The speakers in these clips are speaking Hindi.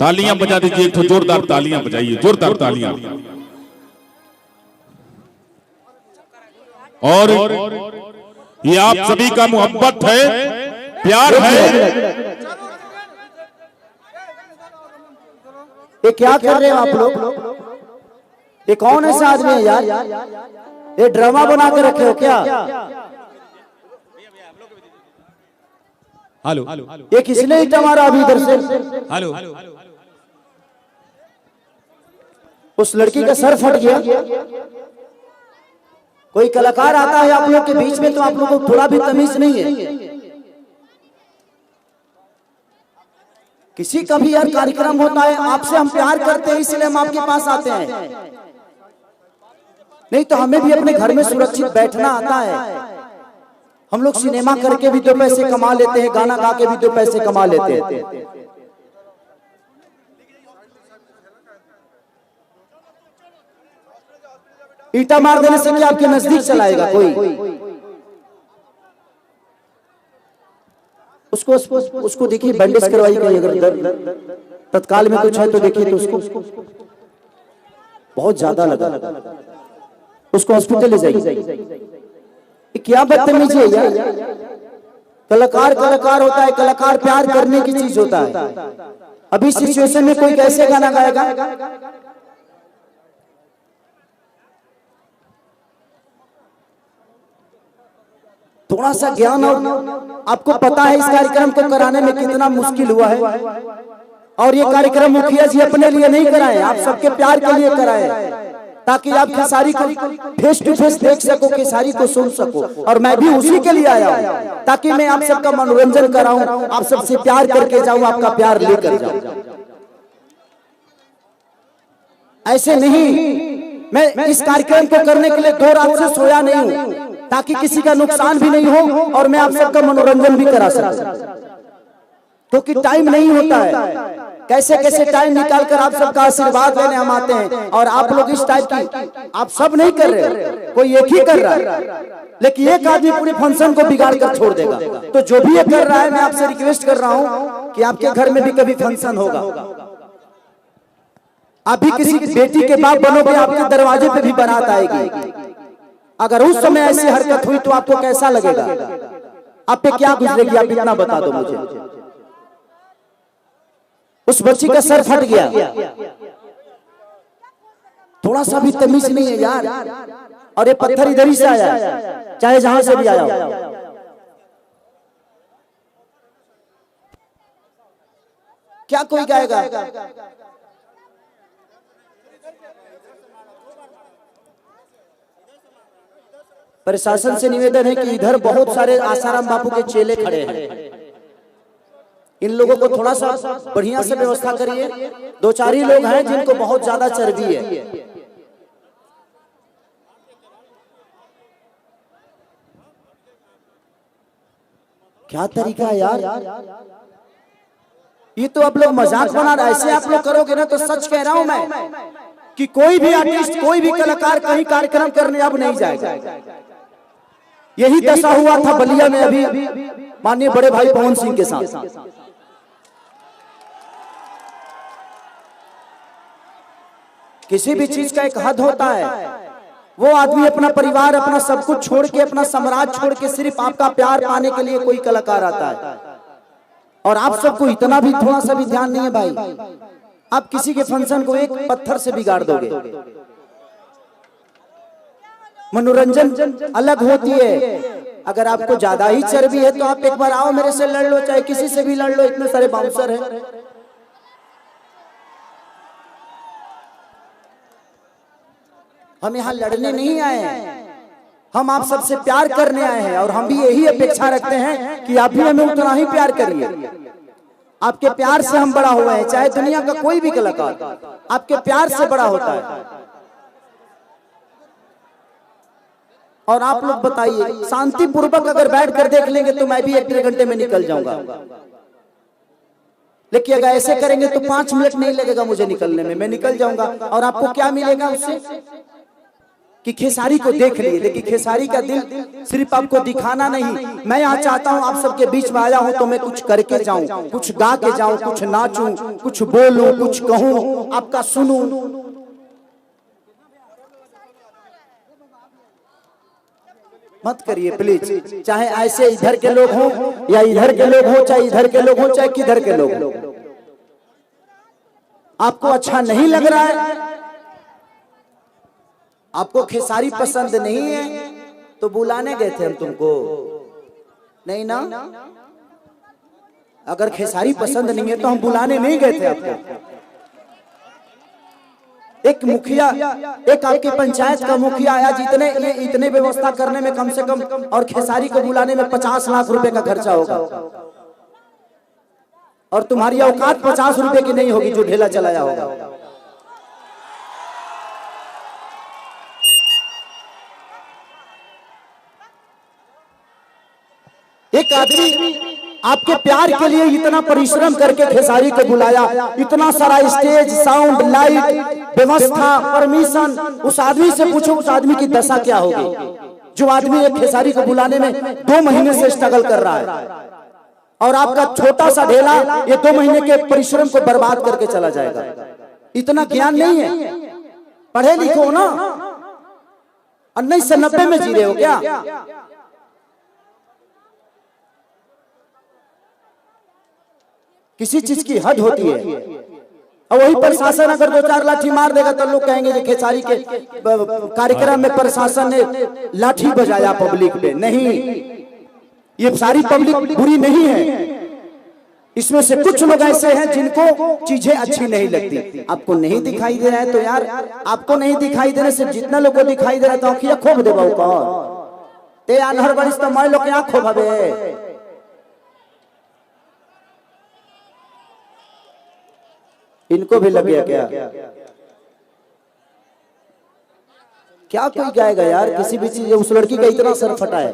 तालियां बजा दीजिए, तो जोरदार तालियां बजाइए, जोरदार तालियां। और ये आप सभी का मोहब्बत है, प्यार है। ये क्या कर रहे हो आप लोग? ये कौन ऐसा आदमी है यार? ये ड्रामा बना के रखे हो क्या? हेलो, ये किसने ईटा मारा अभी इधर से? हेलो, उस लड़की का सर फट गया। कोई कलाकार आता है आप लोग के बीच में तो आप लोगों को थोड़ा भी तमीज नहीं है। किसी का भी यार कार्यक्रम होता है, आपसे हम प्यार करते हैं इसलिए हम आपके पास आते हैं, नहीं तो हमें भी अपने घर में सुरक्षित बैठना आता है। हम लोग सिनेमा करके भी 2 पैसे कमा लेते हैं, गाना गा के भी 2 पैसे कमा लेते हैं। ईटा मार देने से क्या आपके नजदीक चलाएगा कोई? उसको देखिए, बैंडेज करवाई गई, अगर दर्द तत्काल में कुछ है तो देखिए, तो उसको बहुत ज्यादा लगा, उसको हॉस्पिटल ले जाइए। क्या बदतमीजी है यार? कलाकार कलाकार होता है, कलाकार प्यार करने की चीज होता है। अभी सिचुएशन में कोई कैसे गाना गाएगा? थोड़ा सा ज्ञान, और आपको पता है इस कार्यक्रम को कराने में कितना मुश्किल हुआ है। और ये कार्यक्रम मुखिया जी अपने लिए नहीं कराए, आप सबके प्यार के लिए कराए, ताकि आप खेसारी को फेस टू फेस देख सको, खेसारी को सुन सको। और मैं भी उसी के लिए आया हूँ, ताकि मैं आप सबका मनोरंजन कराऊं, आप सबसे प्यार करके जाऊं, आपका प्यार लेकर जाऊं। ऐसे नहीं, मैं इस कार्यक्रम को करने के लिए 2 रात से सोया नहीं हूं, ताकि किसी का नुकसान भी नहीं हो और मैं आप सबका मनोरंजन भी करा सकूं। क्योंकि टाइम नहीं होता है, कैसे कैसे टाइम निकाल कर आप सबका आशीर्वाद लेने हम आते हैं। और आप लोग इस टाइप की आप सब नहीं कर रहे, कोई एक ही कर रहा है, लेकिन एक आदमी पूरे फंक्शन को बिगाड़ कर छोड़ देगा। तो जो भी ये कर रहा है, मैं आपसे रिक्वेस्ट कर रहा हूं कि आपके घर में भी कभी फंक्शन होगा, आप भी किसी बेटी के बाप बनोगे, आपके दरवाजे पे भी बारात आएगी। अगर उस समय ऐसी हरकत हुई तो आपको कैसा लगेगा? आप पे क्या गुजरेगी? आप इतना बता दो मुझे। उस बच्ची का सर फट गया, थोड़ा सा भी तमीज नहीं है यार। और ये पत्थर इधर ही से आया, चाहे जहां से भी आया। क्या कोई गाएगा? प्रशासन से निवेदन है कि इधर बहुत सारे आसाराम बापू के चेले खड़े हैं, इन लोगों को थोड़ा सा बढ़िया से व्यवस्था करिए। 2-4 ही लोग हैं जिनको बहुत ज्यादा चर्बी है। क्या तरीका है यार? ये तो आप लोग मजाक बना रहे, ऐसे आप लोग करोगे ना तो सच कह रहा हूं मैं कि कोई भी आर्टिस्ट, कोई भी कलाकार कहीं कार्यक्रम करने अब नहीं जाएगा। यही दशा हुआ था बलिया में अभी माननीय बड़े भाई पवन सिंह के साथ। किसी भी चीज का एक हद होता है। वो आदमी अपना परिवार, अपना सब कुछ छोड़ के, अपना साम्राज्य छोड़ के सिर्फ आपका प्यार पाने के लिए कोई कलाकार आता है। और आप सबको इतना भी थोड़ा सा भी ध्यान नहीं है भाई। आप किसी के फंक्शन को एक पत्थर से बिगाड़ दोगे। मनोरंजन अलग होती है। अगर आपको ज्यादा ही चर्बी है तो आप एक बार आओ, मेरे से लड़ लो, चाहे किसी से भी लड़ लो, इतने सारे बाउंसर हैं। हम यहाँ लड़ने नहीं आए हैं, हम आप सबसे प्यार करने आए हैं। और हम भी यही अपेक्षा रखते हैं कि आप भी हमें उतना ही प्यार करिए। आपके प्यार से हम बड़ा हुए हैं, चाहे दुनिया का कोई भी कलाकार आपके प्यार से बड़ा होता है। और आप लोग बताइए, शांति पूर्वक अगर बैठ कर देख लेंगे तो मैं भी 1-1.5 घंटे में निकल जाऊंगा। लेकिन अगर ऐसे करेंगे तो 5 मिनट नहीं लगेगा मुझे निकलने में, मैं निकल जाऊंगा। और आपको क्या मिलेगा उससे? कि खेसारी को देख लिए, लेकिन खेसारी का दिल सिर्फ आपको दिखाना नहीं। मैं यहाँ चाहता हूँ आप सबके बीच में आया हूँ तो मैं कुछ करके जाऊं, कुछ गा के जाऊं, कुछ नाचूं, कुछ बोलूं, कुछ कहूं, आपका सुनूं। मत करिए प्लीज, चाहे ऐसे इधर के लोग हों या इधर के लोग हों, चाहे इधर के लोग हों चाहे किधर के लोग हों। आपको अच्छा नहीं लग रहा है, आपको खेसारी पसंद नहीं है तो बुलाने गए थे हम तुमको, नहीं ना? अगर खेसारी पसंद नहीं है तो हम बुलाने नहीं गए थे आपको। एक मुखिया, एक आपकी पंचायत का मुखिया आया, इतने व्यवस्था करने में कम से कम और खेसारी को बुलाने में 50 लाख रुपए का खर्चा होगा, और तुम्हारी औकात 50 रुपए की नहीं होगी जो ढेला चलाया होगा। एक आदमी आपके प्यार के लिए इतना परिश्रम करके खेसारी को बुलाया, इतना सारा स्टेज, साउंड, लाइट, व्यवस्था, परमिशन। उस आदमी से पूछो उस आदमी की दशा क्या होगी, जो आदमी एक खेसारी को बुलाने में 2 महीने से स्ट्रगल कर रहा है, और आपका छोटा सा ढेला ये 2 महीने के परिश्रम को बर्बाद करके चला जाएगा। इतना ज्ञान नहीं है, पढ़े लिखो ना। 1990 में जी रहे हो क्या? किसी चीज की हद होती है, और वही प्रशासन अगर 2-4 लाठी मार देगा तो लोग कहेंगे कि खेसारी के कार्यक्रम में प्रशासन ने लाठी बजाया पब्लिक पे। नहीं, ये सारी पब्लिक बुरी नहीं है, इसमें से कुछ लोग ऐसे हैं जिनको चीजें अच्छी नहीं लगती। आपको नहीं दिखाई दे रहा है तो यार, आपको नहीं दिखाई देने से जितना लोग को दिखाई दे रहा है तो आंखिया खोब देबा ते अनहर बरिस तो मैं लोग आंख खोबे। इनको भी लग गया क्या? क्या कोई गाएगा यार किसी भी चीज? उस लड़की का इतना सर फटा है।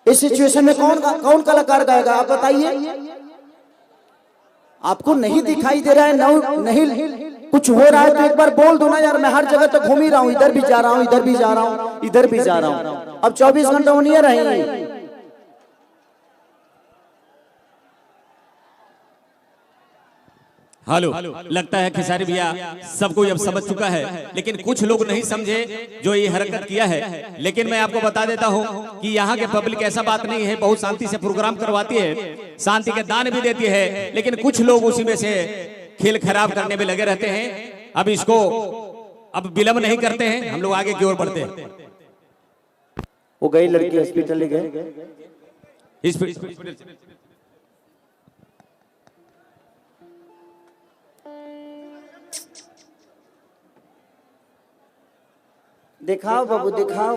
इस सिचुएशन में कौन कलाकार गाएगा आप बताइए? आपको नहीं दिखाई दे रहा है, नहीं कुछ हो रहा है तो एक बार बोल दो ना यार, मैं हर जगह तो घूम ही रहा हूँ, इधर भी जा रहा हूँ, इधर भी जा रहा हूँ, इधर भी जा रहा हूँ। अब 24 घंटे होनी रहेंगे। हेलो, लगता है खेसारी भैया सबको अब समझ चुका है, लेकिन कुछ लोग नहीं समझे जो ये हरकत किया है। लेकिन मैं आपको बता देता हूं कि यहाँ के पब्लिक ऐसा बात नहीं है, बहुत शांति से प्रोग्राम करवाती है, शांति के दान भी देती है, लेकिन कुछ लोग उसी में से खेल खराब करने में लगे रहते हैं। अब इसको अब विलंब नहीं करते हैं, हम लोग आगे की ओर बढ़ते हैं। वो गई लड़की हॉस्पिटल ले गए। दिखाओ बाबू दिखाओ।